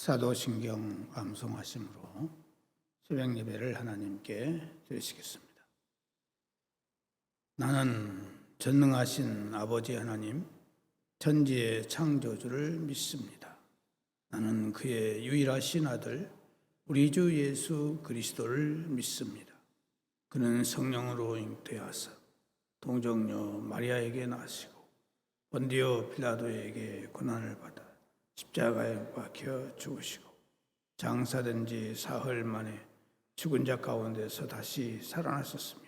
사도신경 암송하심으로 새벽 예배를 하나님께 드리시겠습니다. 나는 전능하신 아버지 하나님, 천지의 창조주를 믿습니다. 나는 그의 유일하신 아들, 우리 주 예수 그리스도를 믿습니다. 그는 성령으로 잉태하사 동정녀 마리아에게 나시고 본디오 빌라도에게 고난을 받아 십자가에 박혀 죽으시고 장사된 지 사흘 만에 죽은 자 가운데서 다시 살아나셨으며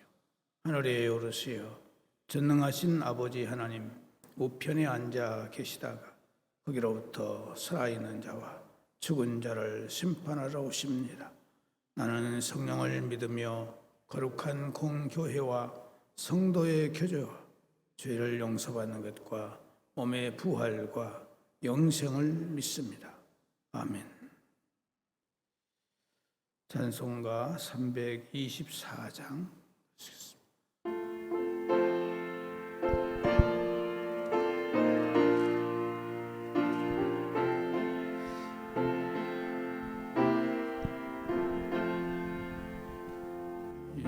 하늘에 오르시어 전능하신 아버지 하나님 우편에 앉아 계시다가 거기로부터 살아있는 자와 죽은 자를 심판하러 오십니다. 나는 성령을 믿으며 거룩한 공교회와 성도의 교제와 죄를 용서받는 것과 몸의 부활과 영생을 믿습니다. 아멘. 찬송가 324장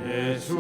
예수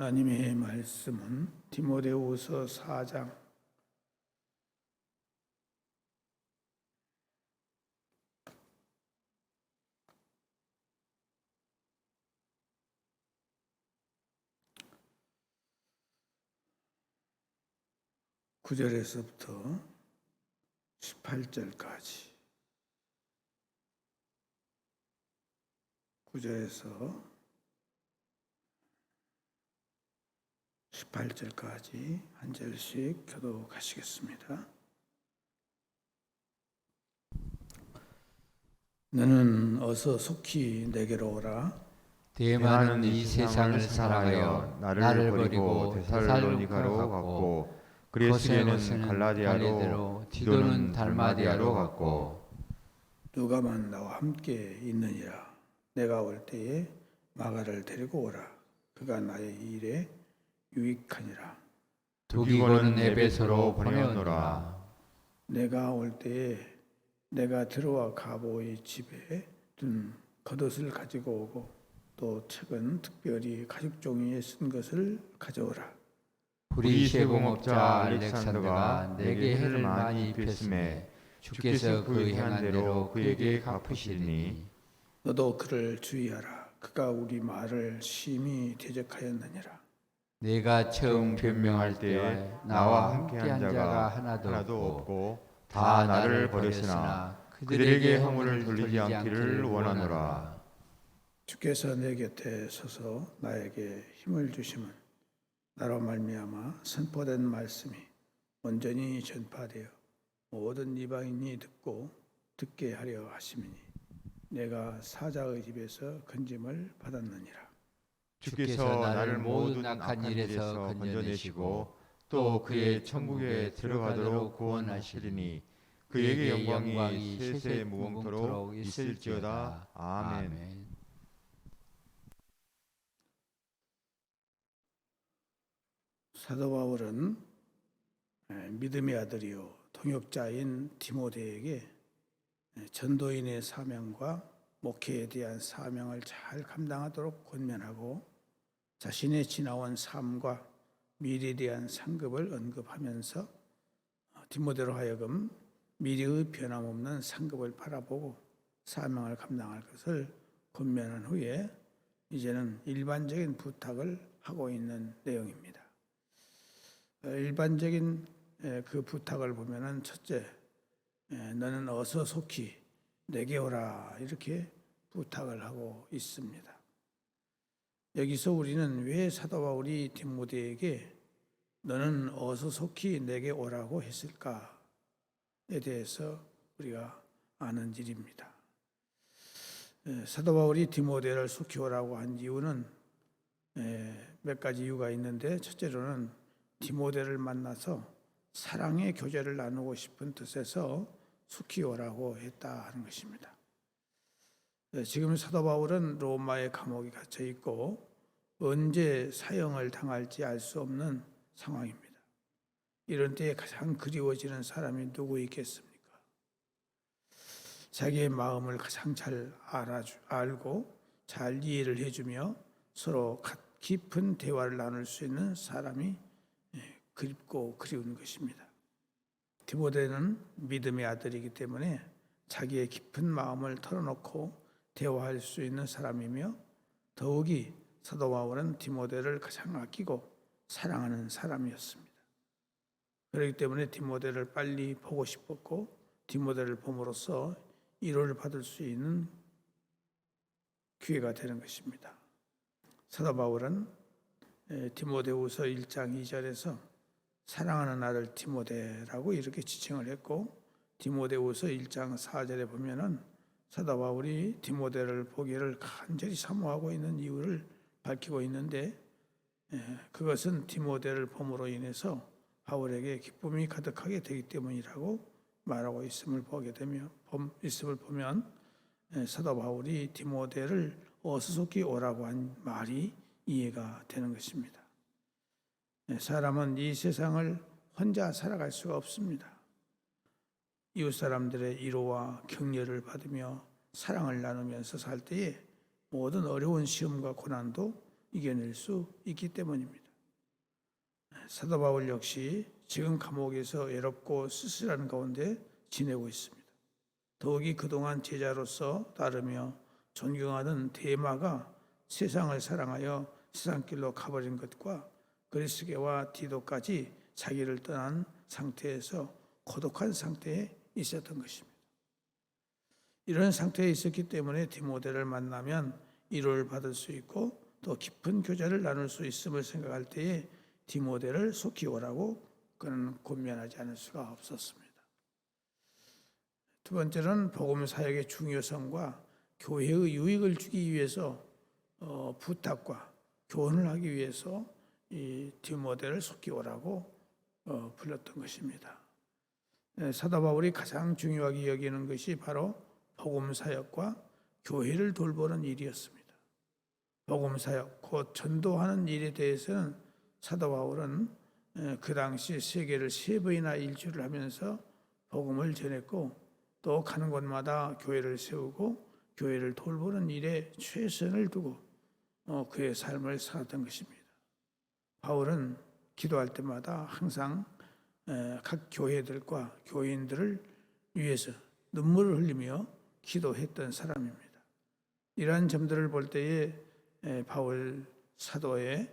하나님의 말씀은 디모데후서 4장 9절에서부터 18절까지 9절에서 18절까지 한 절씩 교독하시겠습니다. 너는 어서 속히 내게로 오라. 대만은 이 세상을 사랑하여 나를 버리고 데살로니가로 갔고 그레스게는 갈라디아로 디도는 달마디아로 갔고 누가만 나와 함께 있느니라. 내가 올 때에 마가를 데리고 오라. 그가 나의 일에 유익하니라. 두기고는 에베소로 보내오노라. 내가 올 때에 내가 들어와 가보의 집에 둔 겉옷을 가지고 오고 또 책은 특별히 가죽 종이에 쓴 것을 가져오라. 브리시의 공업자 알렉산더가 내게 해를 많이 입혔음에 주께서 그 행한 대로 그에게 갚으시리니 너도 그를 주의하라. 그가 우리 말을 심히 대적하였느니라. 내가 처음 변명할 때에 나와 함께한 자가 하나도 없고 다 나를 버렸으나 그들에게 허물을 돌리지 않기를 원하노라. 주께서 내 곁에 서서 나에게 힘을 주심은 나로 말미암아 선포된 말씀이 온전히 전파되어 모든 이방인이 듣게 하려 하심이니 내가 사자의 집에서 건짐을 받았느니라. 주께서 나를 모든 악한 일에서 건져내시고 또 그의 천국에 들어가도록 구원하시리니 그에게 영광이 세세 무궁토록 있을지어다. 아멘. 사도 바울은 믿음의 아들이요 동역자인 디모데에게 전도인의 사명과 목회에 대한 사명을 잘 감당하도록 권면하고 자신의 지나온 삶과 미래에 대한 상급을 언급하면서 디모데로 하여금 미래의 변함없는 상급을 바라보고 사명을 감당할 것을 권면한 후에 이제는 일반적인 부탁을 하고 있는 내용입니다. 일반적인 그 부탁을 보면은 첫째, 너는 어서 속히 내게 오라 이렇게 부탁을 하고 있습니다. 여기서 우리는 왜 사도 바울이 디모데에게 너는 어서 속히 내게 오라고 했을까에 대해서 우리가 아는 일입니다. 사도 바울이 디모데를 속히 오라고 한 이유는 몇 가지 이유가 있는데 첫째로는 디모데를 만나서 사랑의 교제를 나누고 싶은 뜻에서 속히 오라고 했다 하는 것입니다. 지금 사도 바울은 로마의 감옥에 갇혀 있고 언제 사형을 당할지 알 수 없는 상황입니다. 이런 때에 가장 그리워지는 사람이 누구 있겠습니까? 자기의 마음을 가장 잘 알고 잘 이해를 해주며 서로 깊은 대화를 나눌 수 있는 사람이 그립고 그리운 것입니다. 디모데는 믿음의 아들이기 때문에 자기의 깊은 마음을 털어놓고 대화할 수 있는 사람이며 더욱이 사도 바울은 디모데를 가장 아끼고 사랑하는 사람이었습니다. 그렇기 때문에 디모데를 빨리 보고 싶었고 디모데를 봄으로써 위로를 받을 수 있는 기회가 되는 것입니다. 사도 바울은 디모데후서 1장 2절에서 사랑하는 아들 디모데라고 이렇게 지칭을 했고 디모데후서 1장 4절에 보면은 사도 바울이 디모데를 보기를 간절히 사모하고 있는 이유를 밝히고 있는데 그것은 디모데를 봄으로 인해서 바울에게 기쁨이 가득하게 되기 때문이라고 말하고 있음을 보면 사도 바울이 디모데를 어서 속히 오라고 한 말이 이해가 되는 것입니다. 사람은 이 세상을 혼자 살아갈 수가 없습니다. 이웃 사람들의 위로와 격려를 받으며 사랑을 나누면서 살 때에 모든 어려운 시험과 고난도 이겨낼 수 있기 때문입니다. 사도 바울 역시 지금 감옥에서 외롭고 쓸쓸한 가운데 지내고 있습니다. 더욱이 그동안 제자로서 따르며 존경하던 데마가 세상을 사랑하여 세상길로 가버린 것과 그리스게와 디도까지 자기를 떠난 상태에서 고독한 상태에 있었던 것입니다. 이런 상태에 있었기 때문에 디모데를 만나면 위로를 받을 수 있고 또 깊은 교제를 나눌 수 있음을 생각할 때에 디모데를 속히 오라고 그는 권면하지 않을 수가 없었습니다. 두 번째는 복음 사역의 중요성과 교회의 유익을 주기 위해서 부탁과 교훈을 하기 위해서 이 디모데를 속히 오라고 불렀던 것입니다. 사도 바울이 가장 중요하게 여기는 것이 바로 복음 사역과 교회를 돌보는 일이었습니다. 복음 사역, 곧 전도하는 일에 대해서는 사도 바울은 그 당시 세계를 3번이나 일주를 하면서 복음을 전했고 또 가는 곳마다 교회를 세우고 교회를 돌보는 일에 최선을 두고 그의 삶을 살았던 것입니다. 바울은 기도할 때마다 항상 각 교회들과 교인들을 위해서 눈물을 흘리며 기도했던 사람입니다. 이러한 점들을 볼 때에 바울 사도는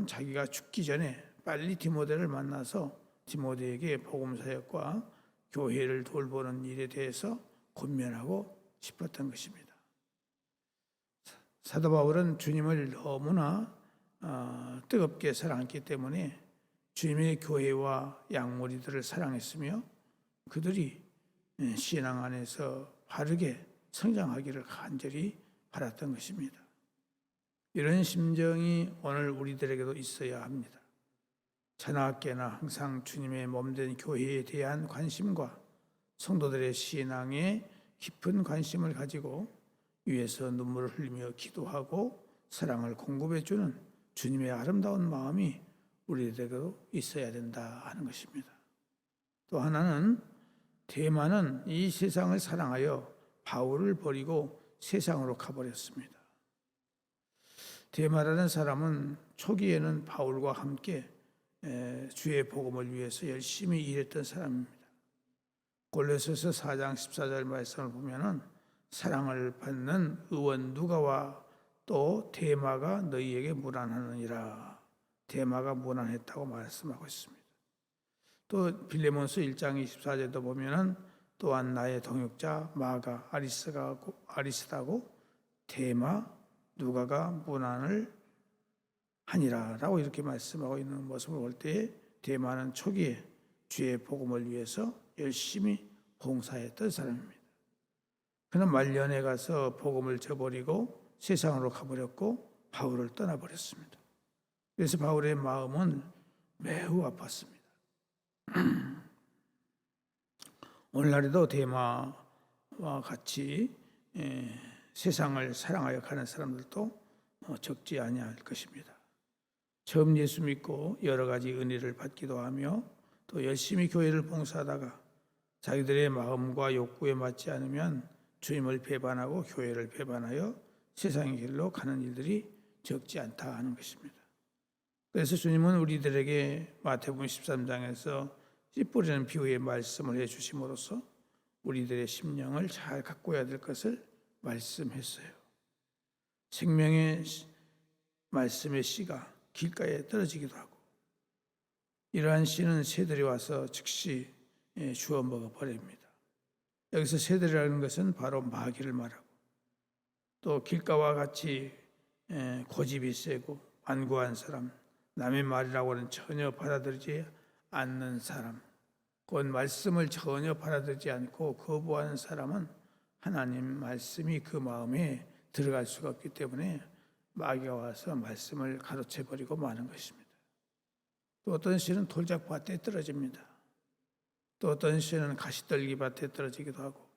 자기가 죽기 전에 빨리 디모데를 만나서 디모데에게 복음 사역과 교회를 돌보는 일에 대해서 권면하고 싶었던 것입니다. 사도 바울은 주님을 너무나 뜨겁게 사랑했기 때문에 주님의 교회와 양무리들을 사랑했으며 그들이 신앙 안에서 바르게 성장하기를 간절히 바랐던 것입니다. 이런 심정이 오늘 우리들에게도 있어야 합니다. 자나깨나 항상 주님의 몸된 교회에 대한 관심과 성도들의 신앙에 깊은 관심을 가지고 위에서 눈물을 흘리며 기도하고 사랑을 공급해 주는 주님의 아름다운 마음이 우리들에게도 있어야 된다 하는 것입니다. 또 하나는 데마는 이 세상을 사랑하여 바울을 버리고 세상으로 가버렸습니다. 데마라는 사람은 초기에는 바울과 함께 주의 복음을 위해서 열심히 일했던 사람입니다. 골로새서 4장 14절 말씀을 보면은 사랑을 받는 의원 누가와 또 데마가 너희에게 무난하느니라. 데마가 무난했다고 말씀하고 있습니다. 또 빌레몬서 1장 24절도 보면은 또한 나의 동역자 마가 아리스다고 데마 누가가 무난을 하니라라고 이렇게 말씀하고 있는 모습을 볼 때에 데마는 초기에 주의 복음을 위해서 열심히 봉사했던 사람입니다. 그는 말년에 가서 복음을 저버리고 세상으로 가버렸고 바울을 떠나버렸습니다. 그래서 바울의 마음은 매우 아팠습니다. 오늘날에도 데마와 같이 세상을 사랑하여 가는 사람들도 적지 아니할 것입니다. 처음 예수 믿고 여러 가지 은혜를 받기도 하며 또 열심히 교회를 봉사하다가 자기들의 마음과 욕구에 맞지 않으면 주님을 배반하고 교회를 배반하여 세상의 길로 가는 일들이 적지 않다 하는 것입니다. 그래서 주님은 우리들에게 마태복음 13장에서 씨 뿌리는 비유의 말씀을 해주심으로써 우리들의 심령을 잘 가꿔야 될 것을 말씀했어요. 생명의 말씀의 씨가 길가에 떨어지기도 하고 이러한 씨는 새들이 와서 즉시 주워 먹어버립니다. 여기서 새들이라는 것은 바로 마귀를 말하고 또 길가와 같이 고집이 세고 완고한 사람, 남의 말이라고는 전혀 받아들이지 않는 사람, 곧 말씀을 전혀 받아들이지 않고 거부하는 사람은 하나님 말씀이 그 마음에 들어갈 수가 없기 때문에 마귀가 와서 말씀을 가로채버리고 마는 것입니다. 또 어떤 씨는 돌짝밭에 떨어집니다. 또 어떤 씨는 가시떨기밭에 떨어지기도 하고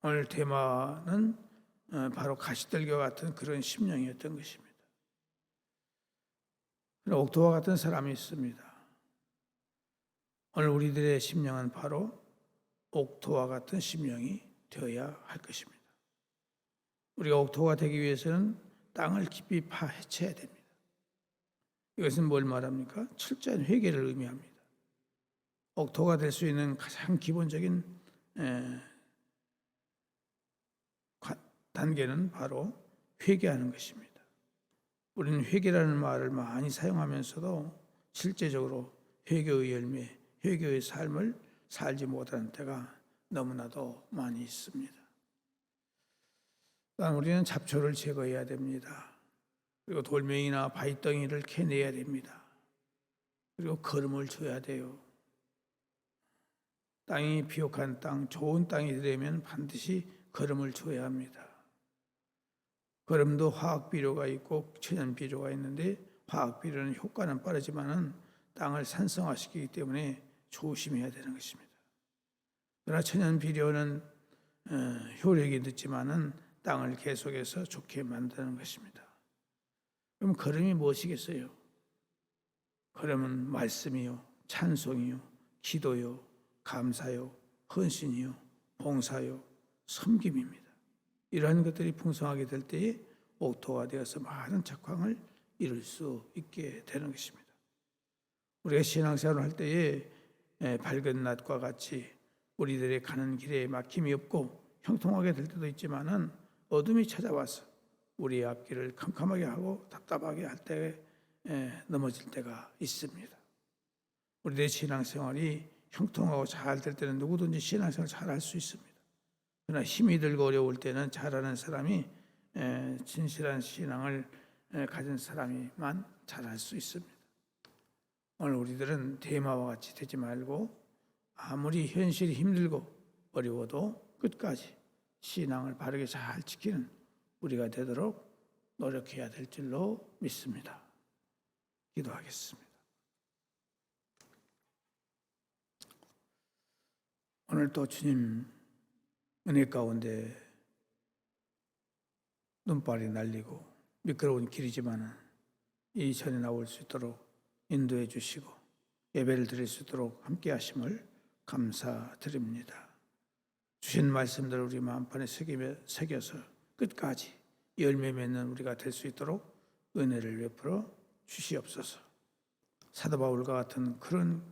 오늘 데마는 바로 가시떨기와 같은 그런 심령이었던 것입니다. 옥토와 같은 사람이 있습니다. 오늘 우리들의 심령은 바로 옥토와 같은 심령이 되어야 할 것입니다. 우리가 옥토가 되기 위해서는 땅을 깊이 파헤쳐야 됩니다. 이것은 뭘 말합니까? 철저한 회개를 의미합니다. 옥토가 될 수 있는 가장 기본적인 단계는 바로 회개하는 것입니다. 우리는 회개라는 말을 많이 사용하면서도 실제적으로 회개의 열매, 회개의 삶을 살지 못하는 때가 너무나도 많이 있습니다. 또한 우리는 잡초를 제거해야 됩니다. 그리고 돌멩이나 바위덩이를 캐내야 됩니다. 그리고 거름을 줘야 돼요. 땅이 비옥한 땅, 좋은 땅이 되려면 반드시 거름을 줘야 합니다. 거름도 화학 비료가 있고 천연 비료가 있는데 화학 비료는 효과는 빠르지만은 땅을 산성화시키기 때문에 조심해야 되는 것입니다. 그러나 천연 비료는 효력이 늦지만은 땅을 계속해서 좋게 만드는 것입니다. 그럼 거름이 무엇이겠어요? 거름은 말씀이요, 찬송이요, 기도요, 감사요, 헌신이요, 봉사요, 섬김입니다. 이러한 것들이 풍성하게 될 때에 옥토가 되어서 많은 작황을 이룰 수 있게 되는 것입니다. 우리가 신앙생활을 할 때에 밝은 낮과 같이 우리들의 가는 길에 막힘이 없고 형통하게 될 때도 있지만은 어둠이 찾아와서 우리의 앞길을 캄캄하게 하고 답답하게 할 때에 넘어질 때가 있습니다. 우리들의 신앙생활이 형통하고 잘 될 때는 누구든지 신앙생활을 잘 할 수 있습니다. 그러나 힘이 들고 어려울 때는 잘하는 사람이 진실한 신앙을 가진 사람이만 잘할 수 있습니다. 오늘 우리들은 대마와 같이 되지 말고 아무리 현실이 힘들고 어려워도 끝까지 신앙을 바르게 잘 지키는 우리가 되도록 노력해야 될 줄로 믿습니다. 기도하겠습니다. 오늘 또 주님 은혜 가운데 눈발이 날리고 미끄러운 길이지만 이 전에 나올 수 있도록 인도해 주시고 예배를 드릴 수 있도록 함께 하심을 감사드립니다. 주신 말씀들을 우리 마음판에 새겨서 끝까지 열매 맺는 우리가 될 수 있도록 은혜를 베풀어 주시옵소서. 사도 바울과 같은 그런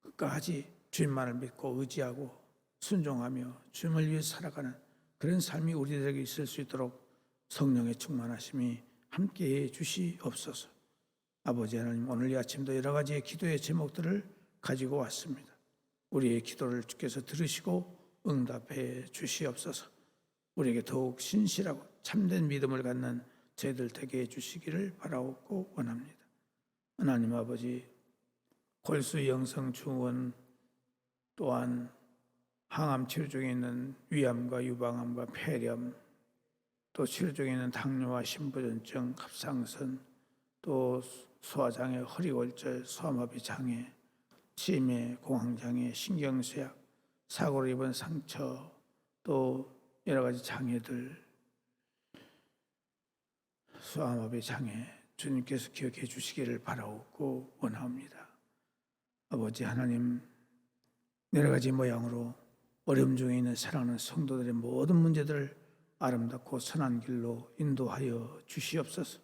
끝까지 주님만을 믿고 의지하고 순종하며 주님을 위해 살아가는 그런 삶이 우리들에게 있을 수 있도록 성령의 충만하심이 함께해 주시옵소서. 아버지 하나님, 오늘 이 아침도 여러 가지의 기도의 제목들을 가지고 왔습니다. 우리의 기도를 주께서 들으시고 응답해 주시옵소서. 우리에게 더욱 신실하고 참된 믿음을 갖는 저희들 되게 해주시기를 바라옵고 원합니다. 하나님 아버지, 골수 영성 중원 또한 항암 치료 중에 있는 위암과 유방암과 폐렴, 또 치료 중에 있는 당뇨와 심부전증, 갑상선, 또 소화장애, 허리골절, 소아마비 장애, 치매, 공황장애, 신경쇠약, 사고로 입은 상처, 또 여러 가지 장애들, 소아마비 장애, 주님께서 기억해 주시기를 바라옵고 원합니다. 아버지 하나님, 여러 가지 모양으로 어려움 중에 있는 사랑하는 성도들의 모든 문제들을 아름답고 선한 길로 인도하여 주시옵소서.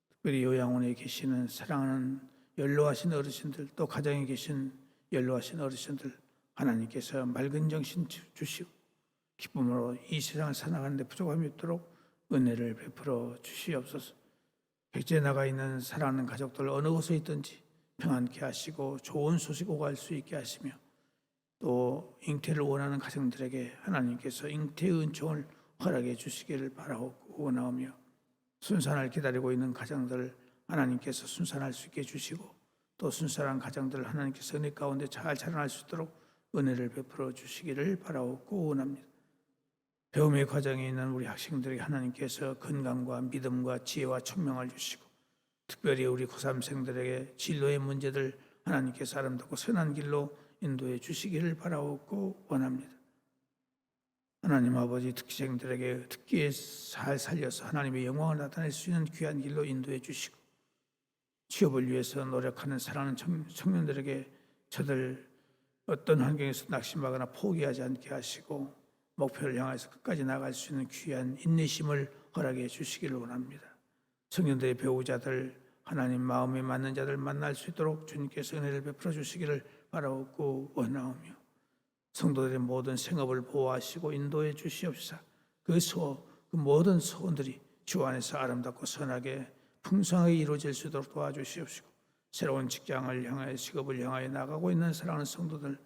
특별히 요양원에 계시는 사랑하는 연로하신 어르신들, 또 가정에 계신 연로하신 어르신들, 하나님께서 맑은 정신 주시고 기쁨으로 이 세상을 살아가는 데 부족함이 없도록 은혜를 베풀어 주시옵소서. 백지에 나가 있는 사랑하는 가족들 어느 곳에 있든지 평안케 하시고 좋은 소식 오갈 수 있게 하시며, 또 잉태를 원하는 가정들에게 하나님께서 잉태의 은총을 허락해 주시기를 바라옵고 원하오며, 순산을 기다리고 있는 가정들 하나님께서 순산할 수 있게 해주시고, 또 순산한 가정들 하나님께서 은혜 가운데 잘 자라날 수 있도록 은혜를 베풀어 주시기를 바라옵고 원합니다. 배움의 과정에 있는 우리 학생들에게 하나님께서 건강과 믿음과 지혜와 총명을 주시고, 특별히 우리 고3생들에게 진로의 문제들 하나님께서 아름답고 선한 길로 인도해 주시기를 바라옵고 원합니다. 하나님 아버지, 특기생들에게 특기에 잘 살려서 하나님의 영광을 나타낼 수 있는 귀한 길로 인도해 주시고, 취업을 위해서 노력하는 사랑하는 청년들에게 저들 어떤 환경에서 낙심하거나 포기하지 않게 하시고 목표를 향해서 끝까지 나갈 수 있는 귀한 인내심을 허락해 주시기를 원합니다. 청년들의 배우자들, 하나님 마음에 맞는 자들 만날 수 있도록 주님께서 은혜를 베풀어 주시기를 바라옵고 원하오며, 성도들의 모든 생업을 보호하시고 인도해 주시옵소서. 그 모든 소원들이 주 안에서 아름답고 선하게 풍성하게 이루어질 수 있도록 도와주시옵시고, 새로운 직장을 향하여 직업을 향하여 나가고 있는 사랑하는 성도들,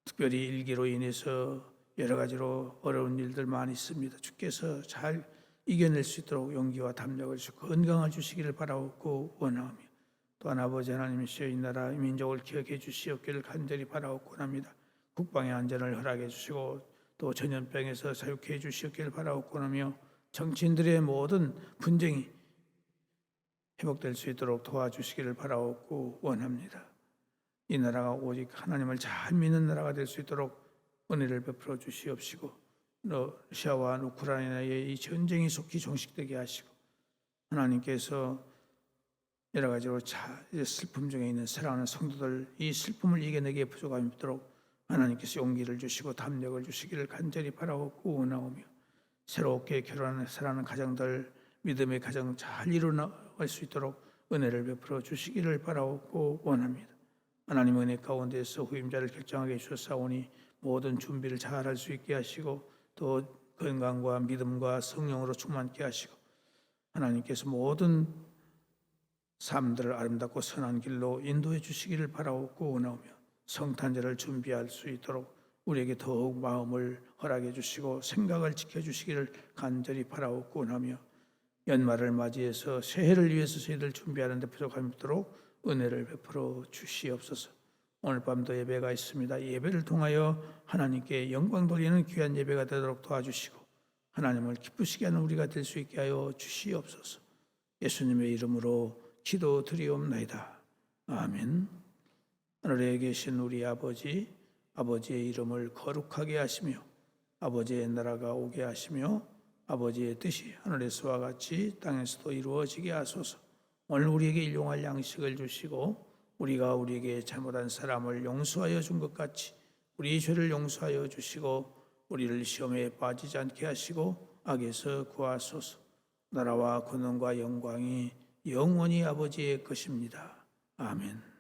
특별히 일기로 인해서 여러 가지로 어려운 일들 많이 있습니다. 주께서 잘 이겨낼 수 있도록 용기와 담력을 주시고 건강을 주시기를 바라옵고 원하오며, 또한 아버지 하나님이시여 이 나라 이 민족을 기억해 주시옵기를 간절히 바라옵고 합니다. 국방의 안전을 허락해 주시고 또 전염병에서 자유케 해 주시옵기를 바라옵고 하며, 정치인들의 모든 분쟁이 회복될 수 있도록 도와주시기를 바라옵고 원합니다. 이 나라가 오직 하나님을 잘 믿는 나라가 될 수 있도록 은혜를 베풀어 주시옵시고, 러시아와 우크라이나의 이 전쟁이 속히 종식되게 하시고, 하나님께서 여러 가지로 슬픔 중에 있는 사랑하는 성도들 이 슬픔을 이겨내기에 부족함이 없도록 하나님께서 용기를 주시고 담력을 주시기를 간절히 바라옵고 원하오며, 새롭게 결혼하는 사랑하는 가정들 믿음의 가정 잘 이루어갈 수 있도록 은혜를 베풀어 주시기를 바라옵고 원합니다. 하나님 은혜 가운데서 후임자를 결정하게 해주셨사오니 모든 준비를 잘 할 수 있게 하시고 또 건강과 믿음과 성령으로 충만케 하시고, 하나님께서 모든 삶들을 아름답고 선한 길로 인도해 주시기를 바라옵고 원하오며, 성탄절을 준비할 수 있도록 우리에게 더욱 마음을 허락해 주시고 생각을 지켜주시기를 간절히 바라옵고 원하며, 연말을 맞이해서 새해를 위해서 저희들 준비하는 데 부족함이 없도록 은혜를 베풀어 주시옵소서. 오늘 밤도 예배가 있습니다. 예배를 통하여 하나님께 영광 돌리는 귀한 예배가 되도록 도와주시고 하나님을 기쁘시게 하는 우리가 될 수 있게 하여 주시옵소서. 예수님의 이름으로 기도드리옵나이다. 아멘. 하늘에 계신 우리 아버지, 아버지의 이름을 거룩하게 하시며 아버지의 나라가 오게 하시며 아버지의 뜻이 하늘에서와 같이 땅에서도 이루어지게 하소서. 오늘 우리에게 일용할 양식을 주시고 우리가 우리에게 잘못한 사람을 용서하여 준 것 같이 우리 죄를 용서하여 주시고 우리를 시험에 빠지지 않게 하시고 악에서 구하소서. 나라와 권능과 영광이 영원히 아버지의 것입니다. 아멘.